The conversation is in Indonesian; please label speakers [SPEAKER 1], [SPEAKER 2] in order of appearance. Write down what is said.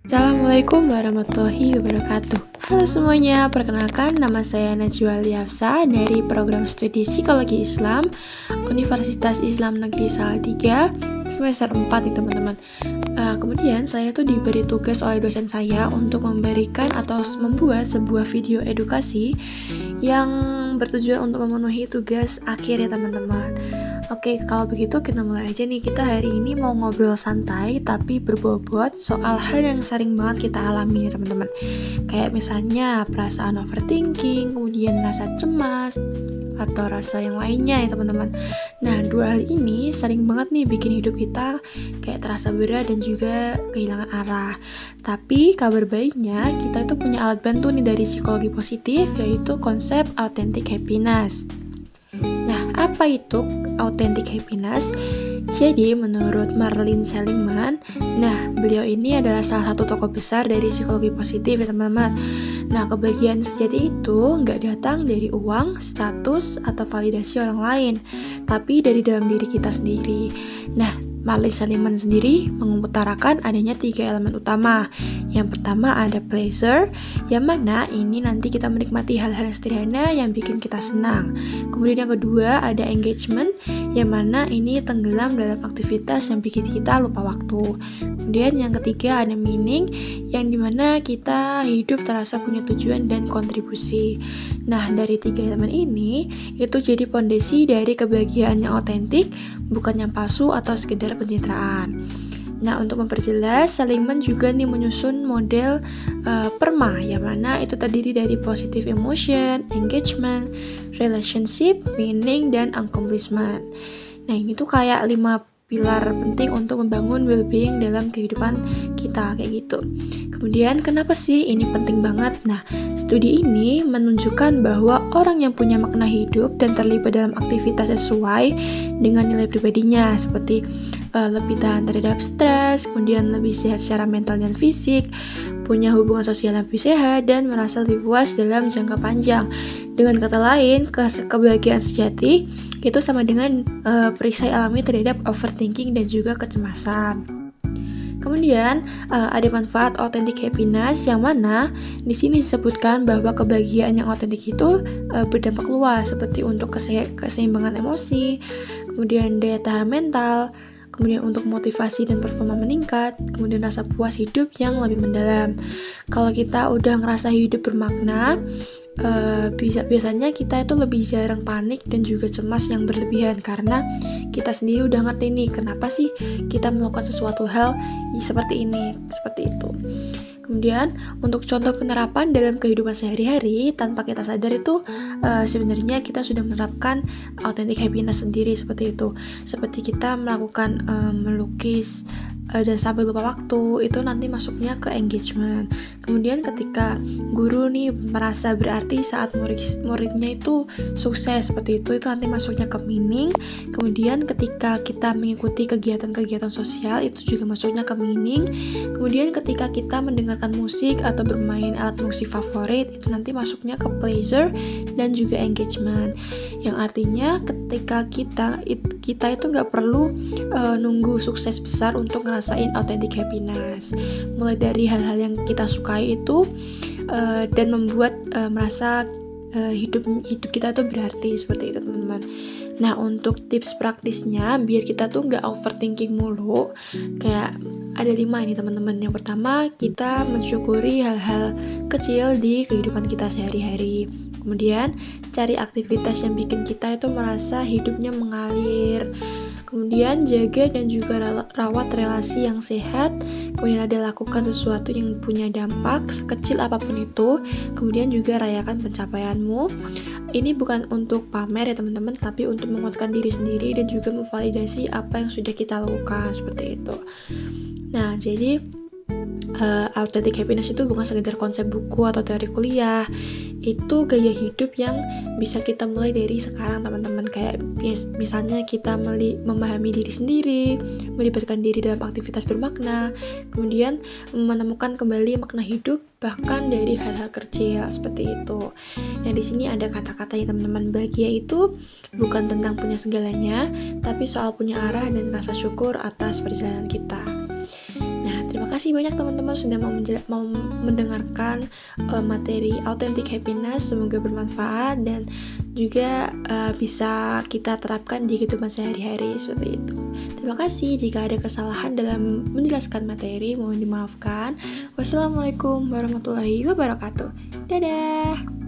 [SPEAKER 1] Assalamualaikum warahmatullahi wabarakatuh. Halo semuanya, perkenalkan nama saya Najwa Liafsa dari program studi Psikologi Islam Universitas Islam Negeri Salatiga semester 4 nih teman-teman. Kemudian saya tuh diberi tugas oleh dosen saya untuk memberikan atau membuat sebuah video edukasi yang bertujuan untuk memenuhi tugas akhir ya teman-teman. Oke, kalau begitu kita mulai aja nih. Kita hari ini mau ngobrol santai tapi berbobot soal hal yang sering banget kita alami nih teman-teman. Kayak misalnya perasaan overthinking, kemudian rasa cemas, atau rasa yang lainnya ya teman-teman. Nah, dua hal ini sering banget nih bikin hidup kita kayak terasa berat dan juga kehilangan arah. Tapi kabar baiknya kita itu punya alat bantu nih dari psikologi positif, yaitu konsep authentic happiness. Nah, apa itu authentic happiness? Jadi, menurut Marlene Seligman, beliau ini adalah salah satu tokoh besar dari psikologi positif ya teman-teman. Nah, kebahagiaan sejati itu nggak datang dari uang, status, atau validasi orang lain, tapi dari dalam diri kita sendiri. Nah, Marlene Seligman sendiri mengutarakan adanya 3 elemen utama. Yang pertama ada pleasure, yang mana ini nanti kita menikmati hal-hal yang sederhana yang bikin kita senang. Kemudian yang kedua ada engagement, yang mana ini tenggelam dalam aktivitas yang bikin kita lupa waktu. Kemudian yang ketiga ada meaning, yang dimana kita hidup terasa punya tujuan dan kontribusi. Nah, dari 3 elemen ini, itu jadi fondasi dari kebahagiaan yang otentik, bukan yang palsu atau sekedar pencitraan. Nah, untuk memperjelas, Seligman juga nih menyusun model PERMA, yang mana itu terdiri dari positive emotion, engagement, relationship, meaning, dan accomplishment. Nah, ini tuh kayak 5 pilar penting untuk membangun well-being dalam kehidupan kita, kayak gitu. Kemudian, kenapa sih ini penting banget? Nah, studi ini menunjukkan bahwa orang yang punya makna hidup dan terlibat dalam aktivitas sesuai dengan nilai pribadinya, seperti lebih tahan terhadap stres, kemudian lebih sehat secara mental dan fisik, punya hubungan sosial yang lebih sehat, dan merasa lebih puas dalam jangka panjang. Dengan kata lain, kebahagiaan sejati itu sama dengan perisai alami terhadap overthinking dan juga kecemasan. Kemudian ada manfaat authentic happiness, yang mana di sini disebutkan bahwa kebahagiaan yang otentik itu berdampak luas, seperti untuk keseimbangan emosi, kemudian daya tahan mental, kemudian untuk motivasi dan performa meningkat, kemudian rasa puas hidup yang lebih mendalam. Kalau kita udah ngerasa hidup bermakna, biasanya kita itu lebih jarang panik dan juga cemas yang berlebihan, karena kita sendiri udah ngerti nih kenapa sih kita melakukan sesuatu hal seperti ini, seperti itu. Kemudian untuk contoh penerapan dalam kehidupan sehari-hari tanpa kita sadar itu sebenarnya kita sudah menerapkan authentic happiness sendiri, seperti itu. Seperti kita melakukan melukis dan sampai lupa waktu, itu nanti masuknya ke engagement. Kemudian ketika guru nih merasa berarti saat muridnya itu sukses, seperti itu nanti masuknya ke meaning. Kemudian ketika kita mengikuti kegiatan-kegiatan sosial, itu juga masuknya ke meaning. Kemudian ketika kita mendengarkan musik atau bermain alat musik favorit, itu nanti masuknya ke pleasure dan juga engagement. Yang artinya ketika kita itu nggak perlu nunggu sukses besar untuk ngerasain authentic happiness. Mulai dari hal-hal yang kita sukai itu dan membuat merasa hidup kita tuh berarti, seperti itu teman-teman. Nah, untuk tips praktisnya biar kita tuh nggak overthinking mulu, kayak ada 5 ini teman-teman. Yang pertama, kita mensyukuri hal-hal kecil di kehidupan kita sehari-hari. Kemudian cari aktivitas yang bikin kita itu merasa hidupnya mengalir. Kemudian jaga dan juga rawat relasi yang sehat. Kemudian ada lakukan sesuatu yang punya dampak sekecil apapun itu. Kemudian juga rayakan pencapaianmu. Ini bukan untuk pamer ya teman-teman, tapi untuk menguatkan diri sendiri dan juga memvalidasi apa yang sudah kita lakukan, seperti itu. Nah, jadi authentic happiness itu bukan sekedar konsep buku atau teori kuliah, itu gaya hidup yang bisa kita mulai dari sekarang teman-teman. Kayak misalnya kita memahami diri sendiri, melibatkan diri dalam aktivitas bermakna, kemudian menemukan kembali makna hidup bahkan dari hal-hal kecil, seperti itu. Nah, di sini ada kata-katanya teman-teman. Bahagia itu bukan tentang punya segalanya, tapi soal punya arah dan rasa syukur atas perjalanan kita. Nah, terima Makasih banyak teman-teman sudah mau mendengarkan materi Authentic Happiness. Semoga bermanfaat dan juga bisa kita terapkan di kehidupan sehari-hari seperti itu. Terima kasih. Jika ada kesalahan dalam menjelaskan materi, mohon dimaafkan. Wassalamualaikum warahmatullahi wabarakatuh. Dadah.